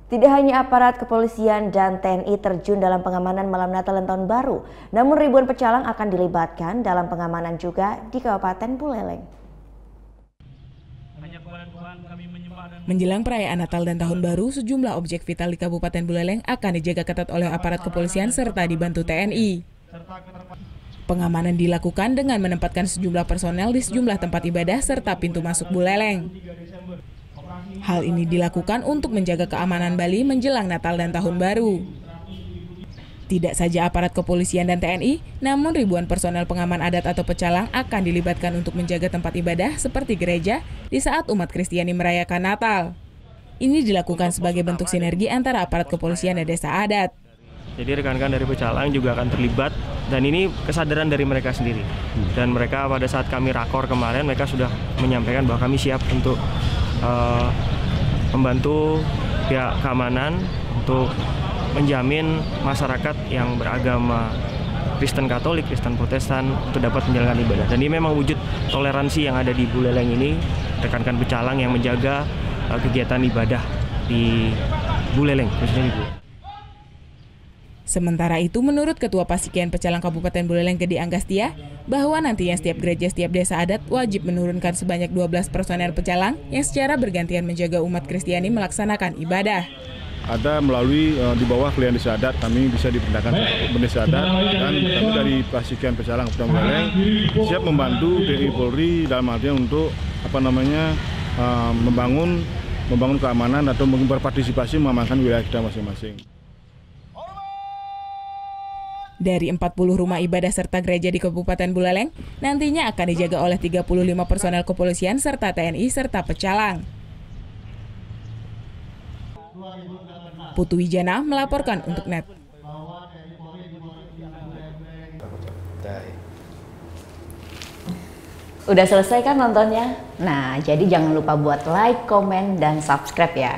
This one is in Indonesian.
Tidak hanya aparat kepolisian dan TNI terjun dalam pengamanan malam Natal dan Tahun Baru, namun ribuan pecalang akan dilibatkan dalam pengamanan juga di Kabupaten Buleleng. Menjelang perayaan Natal dan Tahun Baru, sejumlah objek vital di Kabupaten Buleleng akan dijaga ketat oleh aparat kepolisian serta dibantu TNI. Pengamanan dilakukan dengan menempatkan sejumlah personel di sejumlah tempat ibadah serta pintu masuk Buleleng. Hal ini dilakukan untuk menjaga keamanan Bali menjelang Natal dan Tahun Baru. Tidak saja aparat kepolisian dan TNI, namun ribuan personel pengaman adat atau pecalang akan dilibatkan untuk menjaga tempat ibadah seperti gereja di saat umat Kristiani merayakan Natal. Ini dilakukan sebagai bentuk sinergi antara aparat kepolisian dan desa adat. Jadi rekan-rekan dari pecalang juga akan terlibat dan ini kesadaran dari mereka sendiri. Dan mereka pada saat kami rakor kemarin mereka sudah menyampaikan bahwa kami siap untuk membantu pihak keamanan untuk menjamin masyarakat yang beragama Kristen Katolik, Kristen Protestan untuk dapat menjalankan ibadah. Dan ini memang wujud toleransi yang ada di Buleleng ini, rekan-rekan pecalang yang menjaga kegiatan ibadah di Buleleng, khususnya di Buleleng. Sementara itu, menurut Ketua Pasikian Pecalang Kabupaten Buleleng Gede Anggastia, bahwa nantinya setiap gereja setiap desa adat wajib menurunkan sebanyak 12 personel pecalang yang secara bergantian menjaga umat Kristiani melaksanakan ibadah. Ada melalui di bawah klien desa adat, kami bisa diperintahkan bendesa adat dan kami dari Pasikian Pecalang Kabupaten Buleleng siap membantu TNI Polri dalam artian untuk membangun keamanan atau berpartisipasi mengamankan wilayah kita masing-masing. Dari 40 rumah ibadah serta gereja di Kabupaten Buleleng, nantinya akan dijaga oleh 35 personel kepolisian serta TNI serta pecalang. Putu Wijana melaporkan untuk NET. Udah selesai kan nontonnya? Nah, jadi jangan lupa buat like, komen, dan subscribe ya.